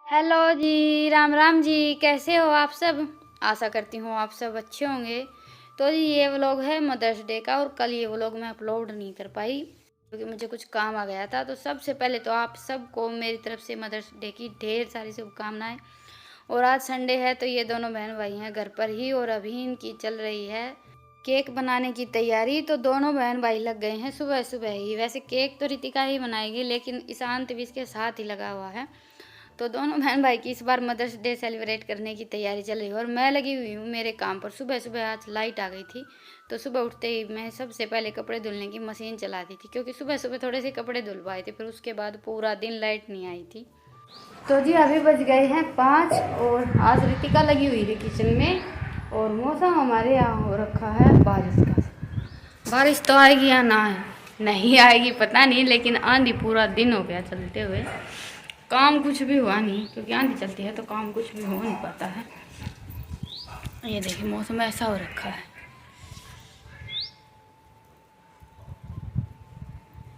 Hello जी, राम राम जी। कैसे हो आप सब? आशा करती हूँ आप सब अच्छे होंगे। तो जी ये व्लॉग है मदर्स डे का, और कल ये व्लॉग मैं अपलोड नहीं कर पाई क्योंकि मुझे कुछ काम आ गया था। तो सबसे पहले तो आप सबको मेरी तरफ से मदर्स डे की ढेर सारी शुभकामनाएं। और आज संडे है तो ये दोनों बहन भाई हैं घर पर ही, और अभी इनकी चल रही है केक बनाने की तैयारी। तो दोनों बहन भाई लग गए हैं सुबह सुबह ही। वैसे केक तो रितिका ही बनाएगी, लेकिन ईशांत भी इसके साथ ही लगा हुआ है। तो दोनों बहन भाई की इस बार मदर्स डे सेलिब्रेट करने की तैयारी चल रही है, और मैं लगी हुई हूँ मेरे काम पर। सुबह सुबह आज लाइट आ गई थी, तो सुबह उठते ही मैं सबसे पहले कपड़े धुलने की मशीन चला दी थी, क्योंकि सुबह सुबह थोड़े से कपड़े धुलवाए थे। फिर उसके बाद पूरा दिन लाइट नहीं आई थी। तो जी अभी बज गए हैं 5, और आज रितिका लगी हुई है किचन में, और मौसम हमारे यहाँ हो रखा है बारिश का। बारिश तो आएगी या ना नहीं आएगी पता नहीं, लेकिन आंधी पूरा दिन हो गया चलते हुए। काम कुछ भी हुआ नहीं, क्योंकि आंधी चलती है तो काम कुछ भी हो नहीं पाता है। ये देखिए मौसम ऐसा हो रखा है।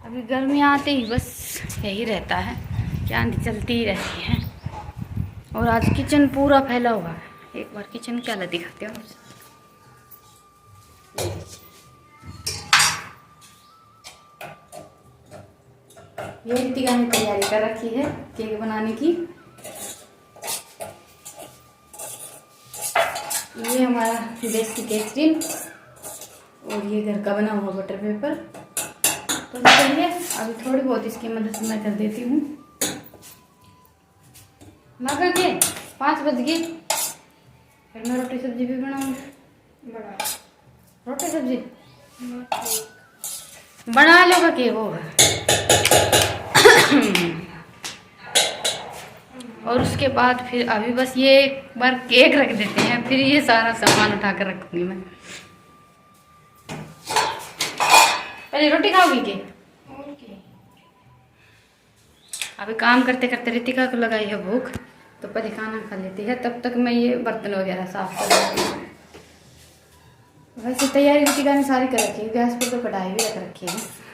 अभी गर्मी आते ही बस यही रहता है कि आंधी चलती ही रहती है। और आज किचन पूरा फैला हुआ है। एक बार किचन क्या हालत दिखाते हो। ये रितिका ने तैयारी कर रखी है केक बनाने की। ये हमारा देसी केक टिन, और ये घर का बना हुआ बटर पेपर। तो चलिए अभी थोड़ी बहुत इसकी मदद मैं कर देती हूँ। मैं करके 5 बज गए, फिर मैं रोटी सब्जी भी बनाऊंगी। रोटी सब्जी बना लो केक होगा। और उसके बाद फिर अभी बस ये एक बार केक रख देते हैं, फिर ये सारा सामान उठा कर रखूंगी मैं। पहले रोटी खाओगी के? अभी काम करते करते रितिका को लगाई है भूख, तो पहले खाना खा लेती है। तब तक मैं ये बर्तन वगैरह साफ कर देती हूँ। वैसे तैयारी रितिका ने सारी कर रखी है, गैस पर तो कढ़ाई भी रख रखी है।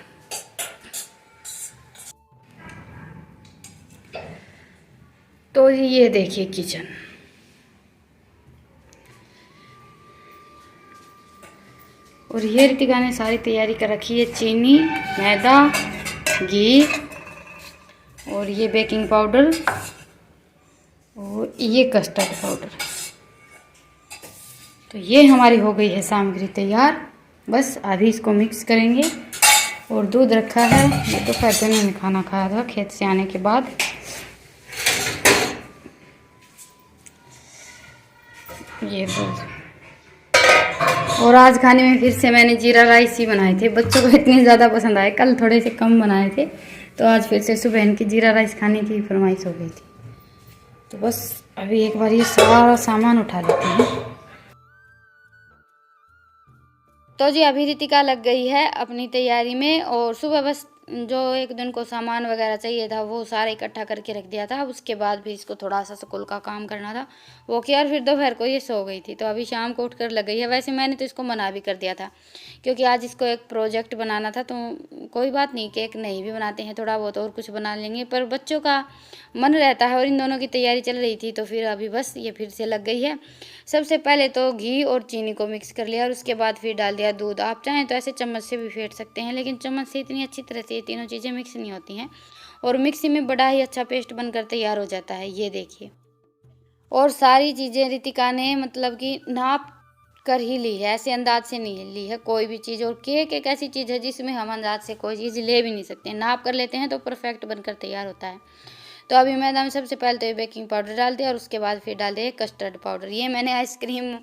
तो ये देखिए किचन, और ये रितिका ने सारी तैयारी कर रखी है। चीनी, मैदा, घी, और ये बेकिंग पाउडर, और ये कस्टर्ड पाउडर। तो ये हमारी हो गई है सामग्री तैयार। बस अभी इसको मिक्स करेंगे। और दूध रखा है, ये तो दोपहर में मैंने खाना खाया था खेत से आने के बाद। ये दूध, और आज खाने में फिर से मैंने जीरा राइस ही बनाए थे। बच्चों को इतने ज़्यादा पसंद आए, कल थोड़े से कम बनाए थे, तो आज फिर से सुबह इनकी जीरा राइस खाने की फरमाइश हो गई थी। तो बस अभी एक बार ये सारा सामान उठा लेते हैं। तो जी अभी रितिका लग गई है अपनी तैयारी में, और सुबह बस जो एक दिन को सामान वगैरह चाहिए था वो सारा इकट्ठा करके रख दिया था। उसके बाद भी इसको थोड़ा सा स्कूल का काम करना था, वो किया, और फिर दोपहर को ये सो गई थी। तो अभी शाम को उठकर लग गई है। वैसे मैंने तो इसको मना भी कर दिया था, क्योंकि आज इसको एक प्रोजेक्ट बनाना था। तो कोई बात नहीं, केक नहीं भी बनाते हैं, थोड़ा बहुत और कुछ बना लेंगे, पर बच्चों का मन रहता है। और इन दोनों की तैयारी चल रही थी, तो फिर अभी बस ये फिर से लग गई है। सबसे पहले तो घी और चीनी को मिक्स कर लिया, और उसके बाद फिर डाल दिया दूध। आप चाहें तो ऐसे चम्मच से भी फेंट सकते हैं, लेकिन चम्मच से इतनी अच्छी तरह से ये तीनों चीज़ें मिक्स नहीं होती हैं, और मिक्सी में बड़ा ही अच्छा पेस्ट बनकर तैयार हो जाता है। ये देखिए, और सारी चीज़ें रितिका ने मतलब कि नाप कर ही ली है, ऐसे अंदाज से नहीं ली है कोई भी चीज़। और केक एक ऐसी चीज़ है जिसमें हम अंदाज से कोई चीज़ ले भी नहीं सकते, नाप कर लेते हैं तो परफेक्ट बनकर तैयार होता है। तो अभी मैदा में सबसे पहले तो ये बेकिंग पाउडर डाल दिया, और उसके बाद फिर डाल दिया कस्टर्ड पाउडर। ये मैंने आइसक्रीम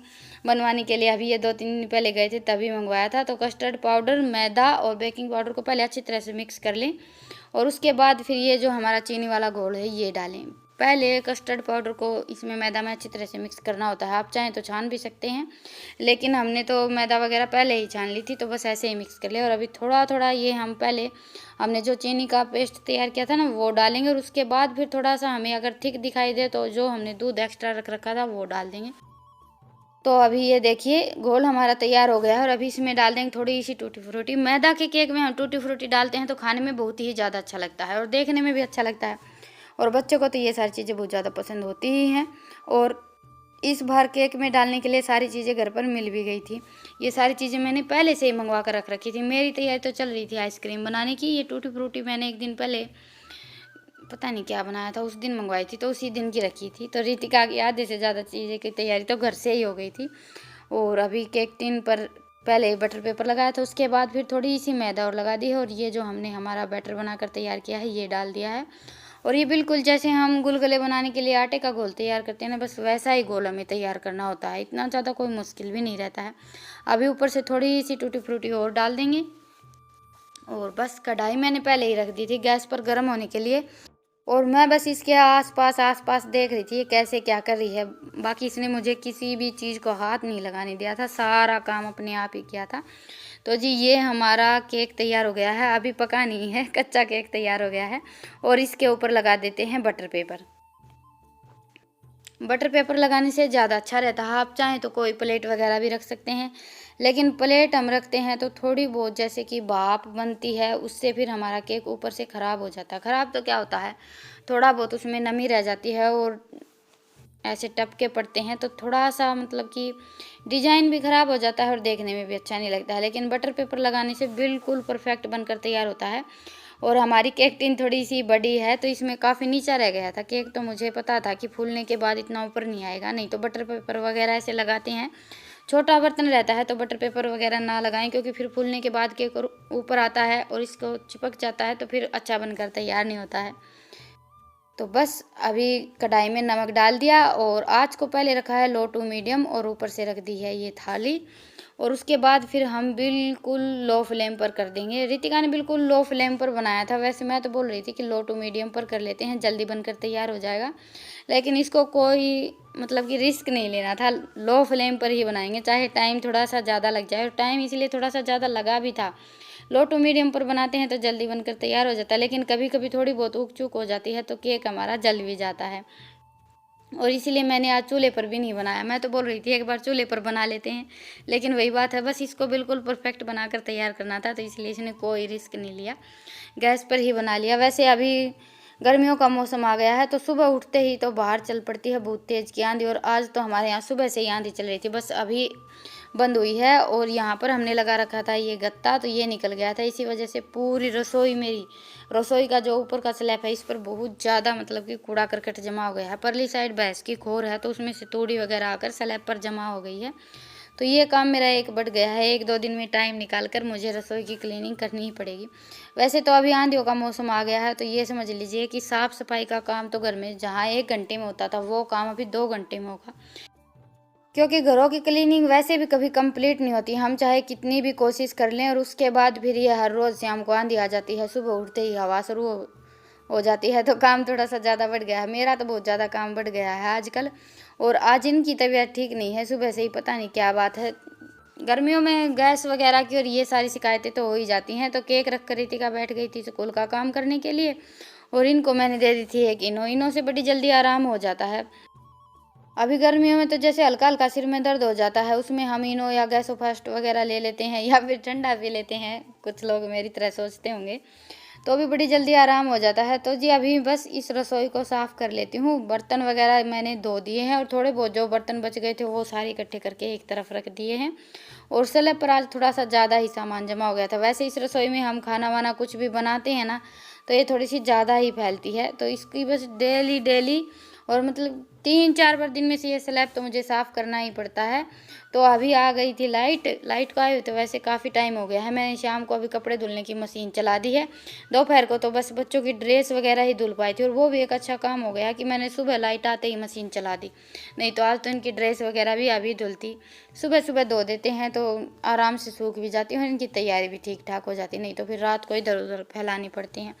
बनवाने के लिए अभी ये 2-3 दिन पहले गए थे तभी मंगवाया था। तो कस्टर्ड पाउडर, मैदा और बेकिंग पाउडर को पहले अच्छी तरह से मिक्स कर लें, और उसके बाद फिर ये जो हमारा चीनी वाला घोल है ये डालें। पहले कस्टर्ड पाउडर को इसमें मैदा में अच्छी तरह से मिक्स करना होता है। आप चाहें तो छान भी सकते हैं, लेकिन हमने तो मैदा वगैरह पहले ही छान ली थी, तो बस ऐसे ही मिक्स कर लिया। और अभी थोड़ा थोड़ा ये हम पहले हमने जो चीनी का पेस्ट तैयार किया था ना वो डालेंगे, और उसके बाद फिर थोड़ा सा हमें अगर थिक दिखाई दे तो जो हमने दूध एक्स्ट्रा रख रखा था वो डाल देंगे। तो अभी ये देखिए घोल हमारा तैयार हो गया है, और अभी इसमें डाल देंगे थोड़ी सी टूटी फ्रूटी। मैदा के केक में हम टूटी फ्रूटी डालते हैं तो खाने में बहुत ही ज़्यादा अच्छा लगता है, और देखने में भी अच्छा लगता है। और बच्चों को तो ये सारी चीज़ें बहुत ज़्यादा पसंद होती ही हैं। और इस बार केक में डालने के लिए सारी चीज़ें घर पर मिल भी गई थी। ये सारी चीज़ें मैंने पहले से ही मंगवा कर रख रखी थी। मेरी तैयारी तो चल रही थी आइसक्रीम बनाने की। ये टूटी फ्रूटी मैंने एक दिन पहले पता नहीं क्या बनाया था, उस दिन मंगवाई थी, तो उसी दिन की रखी थी। तो रितिका की आधे से ज़्यादा चीज़ें की तैयारी तो घर से ही हो गई थी। और अभी केक टिन पर पहले बटर पेपर लगाया था, उसके बाद फिर थोड़ी सी मैदा और लगा दी है। और ये जो हमने हमारा बैटर बनाकर तैयार किया है ये डाल दिया है। और ये बिल्कुल जैसे हम गुलगुले बनाने के लिए आटे का घोल तैयार करते हैं ना, बस वैसा ही घोल हमें तैयार करना होता है। इतना ज़्यादा कोई मुश्किल भी नहीं रहता है। अभी ऊपर से थोड़ी सी टूटी फ्रूटी और डाल देंगे। और बस कढ़ाई मैंने पहले ही रख दी थी गैस पर गर्म होने के लिए। और मैं बस इसके आसपास देख रही थी ये कैसे क्या कर रही है। बाकी इसने मुझे किसी भी चीज़ को हाथ नहीं लगाने दिया था, सारा काम अपने आप ही किया था। तो जी ये हमारा केक तैयार हो गया है। अभी पका नहीं है, कच्चा केक तैयार हो गया है। और इसके ऊपर लगा देते हैं बटर पेपर। बटर पेपर लगाने से ज़्यादा अच्छा रहता है। आप चाहें तो कोई प्लेट वगैरह भी रख सकते हैं, लेकिन प्लेट हम रखते हैं तो थोड़ी बहुत जैसे कि भाप बनती है, उससे फिर हमारा केक ऊपर से ख़राब हो जाता है। ख़राब तो क्या होता है, थोड़ा बहुत उसमें नमी रह जाती है और ऐसे टपके पड़ते हैं तो थोड़ा सा मतलब कि डिज़ाइन भी ख़राब हो जाता है और देखने में भी अच्छा नहीं लगता है। लेकिन बटर पेपर लगाने से बिल्कुल परफेक्ट बनकर तैयार होता है। और हमारी केक टिन थोड़ी सी बड़ी है तो इसमें काफ़ी नीचा रह गया था केक। तो मुझे पता था कि फूलने के बाद इतना ऊपर नहीं आएगा, नहीं तो बटर पेपर वगैरह ऐसे लगाते हैं। छोटा बर्तन रहता है तो बटर पेपर वगैरह ना लगाएं, क्योंकि फिर फूलने के बाद केक ऊपर आता है और इसको चिपक जाता है तो फिर अच्छा बनकर तैयार नहीं होता है। तो बस अभी कढ़ाई में नमक डाल दिया और आँच को पहले रखा है लो टू मीडियम और ऊपर से रख दी है ये थाली। और उसके बाद फिर हम बिल्कुल लो फ्लेम पर कर देंगे। रितिका ने बिल्कुल लो फ्लेम पर बनाया था, वैसे मैं तो बोल रही थी कि लो टू मीडियम पर कर लेते हैं, जल्दी बनकर तैयार हो जाएगा। लेकिन इसको कोई मतलब कि रिस्क नहीं लेना था, लो फ्लेम पर ही बनाएंगे चाहे टाइम थोड़ा सा ज़्यादा लग जाए। और टाइम इसलिए थोड़ा सा ज़्यादा लगा भी था। लो टू मीडियम पर बनाते हैं तो जल्दी बनकर तैयार हो जाता है, लेकिन कभी कभी थोड़ी बहुत ऊक चूक हो जाती है तो केक हमारा जल भी जाता है। और इसीलिए मैंने आज चूल्हे पर भी नहीं बनाया। मैं तो बोल रही थी एक बार चूल्हे पर बना लेते हैं, लेकिन वही बात है, बस इसको बिल्कुल परफेक्ट बनाकर तैयार करना था तो इसलिए इसने कोई रिस्क नहीं लिया, गैस पर ही बना लिया। वैसे अभी गर्मियों का मौसम आ गया है तो सुबह उठते ही तो बाहर चल पड़ती है बहुत तेज़ की आंधी। और आज तो हमारे यहाँ सुबह से ही आंधी चल रही थी, बस अभी बंद हुई है। और यहाँ पर हमने लगा रखा था ये गत्ता, तो ये निकल गया था, इसी वजह से पूरी रसोई मेरी रसोई का जो ऊपर का स्लैब है इस पर बहुत ज़्यादा मतलब कि कूड़ा करकट जमा हो गया है। परली साइड भैंस की खोर है तो उसमें से तूड़ी वगैरह आकर स्लैब पर जमा हो गई है। तो ये काम मेरा एक बढ़ गया है, एक दो दिन में टाइम निकाल कर मुझे रसोई की क्लीनिंग करनी ही पड़ेगी। वैसे तो अभी आंधियों का मौसम आ गया है तो ये समझ लीजिए कि साफ़ सफाई का काम तो घर में जहाँ 1 घंटे में होता था वो काम अभी 2 घंटे में होगा, क्योंकि घरों की क्लीनिंग वैसे भी कभी कंप्लीट नहीं होती, हम चाहे कितनी भी कोशिश कर लें। और उसके बाद फिर ये हर रोज़ शाम को आंधी आ जाती है, सुबह उठते ही हवा शुरू हो जाती है, तो काम थोड़ा सा ज़्यादा बढ़ गया है। मेरा तो बहुत ज़्यादा काम बढ़ गया है आजकल। और आज इनकी तबीयत ठीक नहीं है, सुबह से ही पता नहीं क्या बात है। गर्मियों में गैस वगैरह की और ये सारी शिकायतें तो हो ही जाती हैं। तो केक रख कर रितिका बैठ गई थी स्कूल का काम करने के लिए और इनको मैंने दे दी थी एक इनो। इनो से बड़ी जल्दी आराम हो जाता है। अभी गर्मियों में तो जैसे हल्का हल्का सिर में दर्द हो जाता है, उसमें हम इनो या गैसो फर्स्ट वगैरह ले लेते हैं या फिर ठंडा पी लेते हैं, कुछ लोग मेरी तरह सोचते होंगे, तो भी बड़ी जल्दी आराम हो जाता है। तो जी अभी बस इस रसोई को साफ़ कर लेती हूँ। बर्तन वगैरह मैंने धो दिए हैं और थोड़े बहुत जो बर्तन बच गए थे वो सारे इकट्ठे करके एक तरफ रख दिए हैं। और स्लैब पर आज थोड़ा सा ज़्यादा ही सामान जमा हो गया था। वैसे इस रसोई में हम खाना वाना कुछ भी बनाते हैं ना तो ये थोड़ी सी ज़्यादा ही फैलती है, तो इसकी बस डेली डेली और मतलब 3-4 बार दिन में से ये स्लैब तो मुझे साफ़ करना ही पड़ता है। तो अभी आ गई थी लाइट को आए हुए तो वैसे काफ़ी टाइम हो गया है। मैंने शाम को अभी कपड़े धुलने की मशीन चला दी है। दोपहर को तो बस बच्चों की ड्रेस वगैरह ही धुल पाई थी, और वो भी एक अच्छा काम हो गया कि मैंने सुबह लाइट आते ही मशीन चला दी, नहीं तो आज तो इनकी ड्रेस वगैरह भी अभी धुलती। सुबह सुबह धो देते हैं तो आराम से सूख भी जाती है और इनकी तैयारी भी ठीक ठाक हो जाती, नहीं तो फिर रात को इधर उधर फैलानी पड़ती हैं।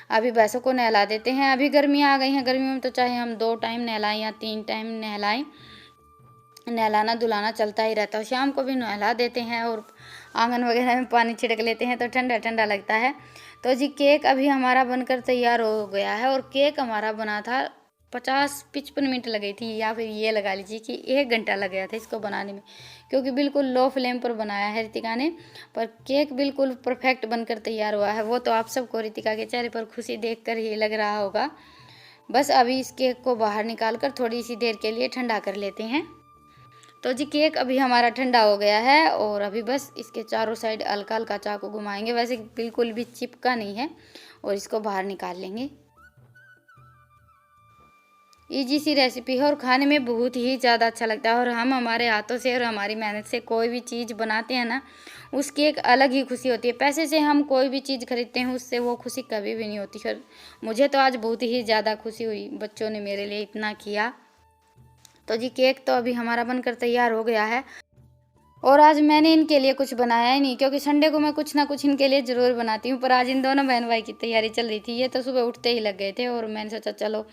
अभी भैंसों को नहला देते हैं। अभी गर्मियाँ आ गई हैं, गर्मियों में तो चाहे हम 2 टाइम नहलाएं या 3 टाइम नहलाएं, नहलाना धुलाना चलता ही रहता है। शाम को भी नहला देते हैं और आंगन वगैरह में पानी छिड़क लेते हैं तो ठंडा ठंडा लगता है। तो जी केक अभी हमारा बनकर तैयार हो गया है, और केक हमारा बना था 50-55 मिनट लगी थी, या फिर ये लगा लीजिए कि 1 घंटा लग गया था इसको बनाने में, क्योंकि बिल्कुल लो फ्लेम पर बनाया है रितिका ने। पर केक बिल्कुल परफेक्ट बनकर तैयार हुआ है। वो तो आप सबको रितिका के चेहरे पर खुशी देखकर ही लग रहा होगा। बस अभी इस केक को बाहर निकाल कर थोड़ी सी देर के लिए ठंडा कर लेते हैं। तो जी केक अभी हमारा ठंडा हो गया है और अभी बस इसके चारों साइड हल्का हल्का चाकू घुमाएंगे, वैसे बिल्कुल भी चिपका नहीं है, और इसको बाहर निकाल लेंगे। इजी सी रेसिपी है और खाने में बहुत ही ज़्यादा अच्छा लगता है। और हम हमारे हाथों से और हमारी मेहनत से कोई भी चीज़ बनाते हैं ना, उसकी एक अलग ही खुशी होती है। पैसे से हम कोई भी चीज़ खरीदते हैं, उससे वो खुशी कभी भी नहीं होती। और मुझे तो आज बहुत ही ज़्यादा खुशी हुई, बच्चों ने मेरे लिए इतना किया। तो जी केक तो अभी हमारा बनकर तैयार हो गया है। और आज मैंने इनके लिए कुछ बनाया ही नहीं, क्योंकि संडे को मैं कुछ ना कुछ इनके लिए ज़रूर बनाती हूँ। पर आज इन दोनों बहन भाई की तैयारी चल रही थी, ये तो सुबह उठते ही लग गए थे और मैंने सोचा चलो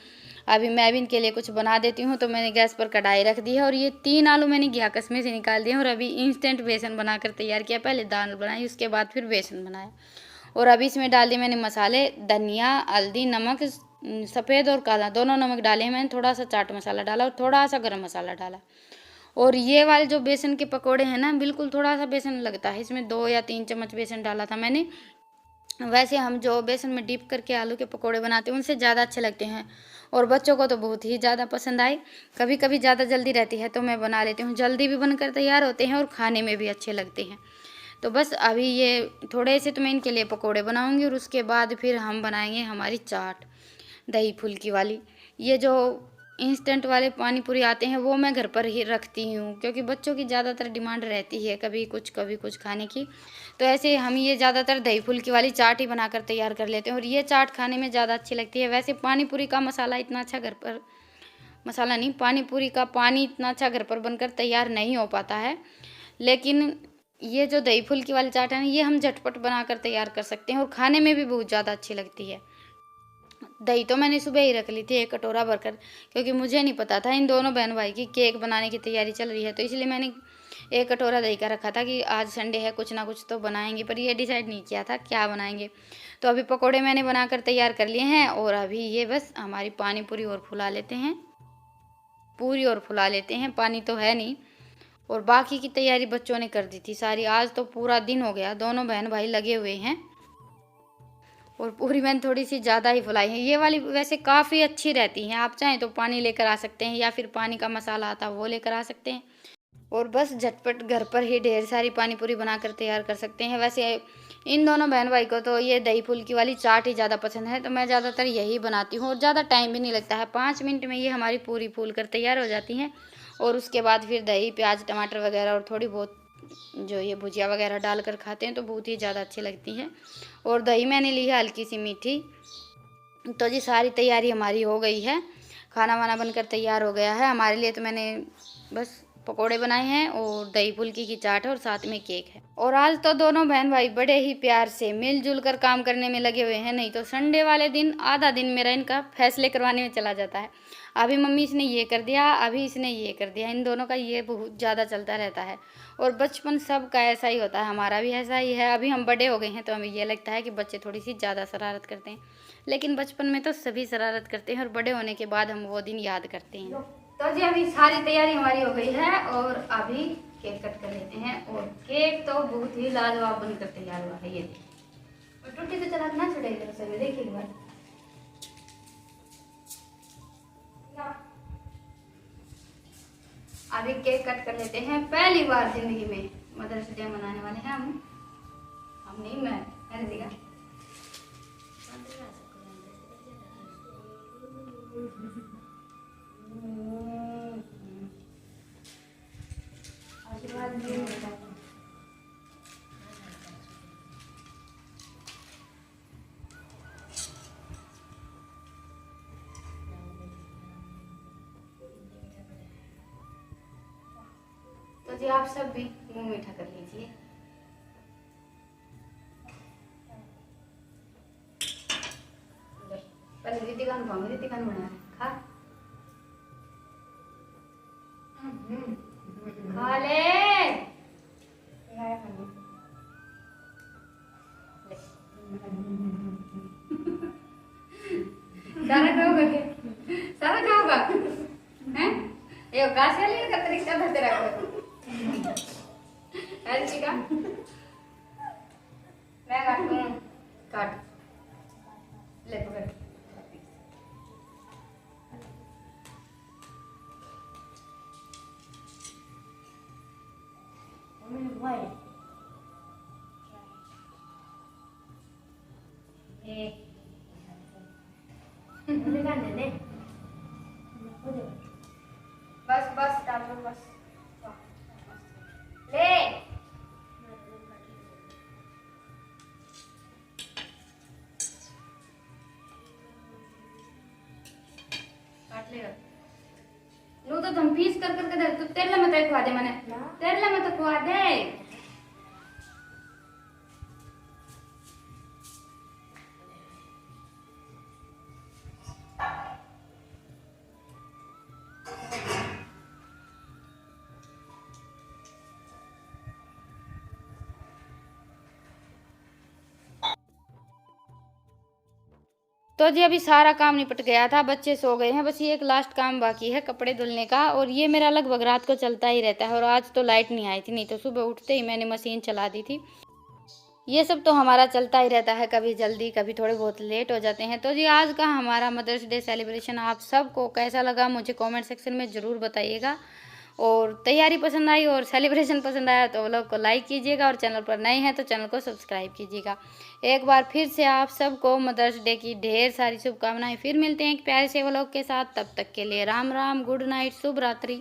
अभी मैं भी इनके लिए कुछ बना देती हूँ। तो मैंने गैस पर कढ़ाई रख दी है और ये 3 आलू मैंने घिया कस्मे से निकाल दिए और अभी इंस्टेंट बेसन बनाकर तैयार किया। पहले दाल बनाई, उसके बाद फिर बेसन बनाया। और अभी इसमें डाल दिए मैंने मसाले, धनिया, हल्दी, नमक, सफ़ेद और काला दोनों नमक डाले हैं मैंने। थोड़ा सा चाट मसाला डाला और थोड़ा सा गरम मसाला डाला। और ये वाले जो बेसन के पकोड़े हैं ना, बिल्कुल थोड़ा सा बेसन लगता है इसमें, 2 या 3 चम्मच बेसन डाला था मैंने। वैसे हम जो बेसन में डिप करके आलू के पकोड़े बनाते हैं, उनसे ज़्यादा अच्छे लगते हैं और बच्चों को तो बहुत ही ज़्यादा पसंद आए। कभी कभी ज़्यादा जल्दी रहती है तो मैं बना लेती हूँ, जल्दी भी बनकर तैयार होते हैं और खाने में भी अच्छे लगते हैं। तो बस अभी ये थोड़े से तो मैं इनके लिए पकोड़े बनाऊँगी और उसके बाद फिर हम बनाएंगे हमारी चाट, दही फुल्की वाली। ये जो इंस्टेंट वाले पानी पूरी आते हैं वो मैं घर पर ही रखती हूँ, क्योंकि बच्चों की ज़्यादातर डिमांड रहती है कभी कुछ खाने की। तो ऐसे हम ये ज़्यादातर दही फुल्की वाली चाट ही बनाकर तैयार कर लेते हैं और ये चाट खाने में ज़्यादा अच्छी लगती है। वैसे पानी पूरी का मसाला इतना अच्छा घर पर, मसाला नहीं, पानी पूरी का पानी इतना अच्छा घर पर बनकर तैयार नहीं हो पाता है, लेकिन ये जो दही फुल्की वाली चाट है ना, ये हम झटपट बनाकर तैयार कर सकते हैं और खाने में भी बहुत ज़्यादा अच्छी लगती है। दही तो मैंने सुबह ही रख ली थी 1 कटोरा भरकर, क्योंकि मुझे नहीं पता था इन दोनों बहन भाई की केक बनाने की तैयारी चल रही है, तो इसलिए मैंने 1 कटोरा दही का रखा था कि आज संडे है, कुछ ना कुछ तो बनाएंगे। पर ये डिसाइड नहीं किया था क्या बनाएंगे। तो अभी पकोड़े मैंने बनाकर तैयार कर लिए हैं और अभी ये बस हमारी पानी पूरी और फुला लेते हैं, पूरी और फुला लेते हैं, पानी तो है नहीं। और बाकी की तैयारी बच्चों ने कर दी थी सारी। आज तो पूरा दिन हो गया, दोनों बहन भाई लगे हुए हैं और पूरी मैंने थोड़ी सी ज़्यादा ही फुलाई है। ये वाली वैसे काफ़ी अच्छी रहती हैं, आप चाहें तो पानी लेकर आ सकते हैं या फिर पानी का मसाला आता है वो लेकर आ सकते हैं और बस झटपट घर पर ही ढेर सारी पानी पूरी बनाकर तैयार कर सकते हैं। वैसे इन दोनों बहन भाई को तो ये दही फुल्की वाली चाट ही ज़्यादा पसंद है, तो मैं ज़्यादातर यही बनाती हूँ और ज़्यादा टाइम भी नहीं लगता है, 5 मिनट में ये हमारी पूरी फूल कर तैयार हो जाती हैं। और उसके बाद फिर दही, प्याज, टमाटर वगैरह और थोड़ी बहुत जो ये भुजिया वगैरह डालकर खाते हैं तो बहुत ही ज़्यादा अच्छी लगती हैं। और दही मैंने ली है हल्की सी मीठी। तो जी सारी तैयारी हमारी हो गई है, खाना वाना बनकर तैयार हो गया है हमारे लिए। तो मैंने बस पकोड़े बनाए हैं और दही फुल्की की चाट है और साथ में केक है। और आज तो दोनों बहन भाई बड़े ही प्यार से मिलजुल कर काम करने में लगे हुए हैं, नहीं तो संडे वाले दिन आधा दिन मेरा इनका फैसले करवाने में चला जाता है। अभी मम्मी इसने ये कर दिया, अभी इसने ये कर दिया, इन दोनों का ये बहुत ज़्यादा चलता रहता है। और बचपन सब का ऐसा ही होता है, हमारा भी ऐसा ही है। अभी हम बड़े हो गए हैं तो हमें ये लगता है कि बच्चे थोड़ी सी ज़्यादा शरारत करते हैं, लेकिन बचपन में तो सभी शरारत करते हैं और बड़े होने के बाद हम वो दिन याद करते हैं। तो जी अभी सारी तैयारी हमारी हो गई है और अभी केक कट कर लेते हैं। और केक तो बहुत ही लाजवाब बनकर तैयार हुआ है, ये और टूटी तो चला ना छुड़ेगा सभी, देखिए एक बार। अभी केक कट कर लेते हैं, पहली बार जिंदगी में मदर्स डे मनाने वाले हैं हम नहीं, मैं दिखा आशीर्वाद। तो जी आप सब भी मुंह मीठा कर लीजिए। पहले रितिकान भाव रितिकान बना खा खा ले सारा खाओगा क्या? सारा खाओगा हैं? ये घास ले का तरीका धरते रखो ऐसी का मैं काटूं, काट ले पकड़। बस बस डालो बस ले काट लेगा नो तो तुम पीस कर करके दे तो तेल में तो खुआ दे मैंने तेल में तो खुआ दे तो जी अभी सारा काम निपट गया था, बच्चे सो गए हैं, बस ये एक लास्ट काम बाकी है कपड़े धुलने का। और ये मेरा लगभग रात को चलता ही रहता है। और आज तो लाइट नहीं आई थी, नहीं तो सुबह उठते ही मैंने मशीन चला दी थी। ये सब तो हमारा चलता ही रहता है, कभी जल्दी कभी थोड़े बहुत लेट हो जाते हैं। तो जी आज का हमारा मदर्स डे सेलिब्रेशन आप सबको कैसा लगा मुझे कमेंट सेक्शन में ज़रूर बताइएगा। और तैयारी पसंद आई और सेलिब्रेशन पसंद आया तो व्लॉग को लाइक कीजिएगा और चैनल पर नए हैं तो चैनल को सब्सक्राइब कीजिएगा। एक बार फिर से आप सबको मदर्स डे की ढेर सारी शुभकामनाएं। फिर मिलते हैं एक प्यारे से व्लॉग के साथ, तब तक के लिए राम राम, गुड नाइट, शुभ रात्रि।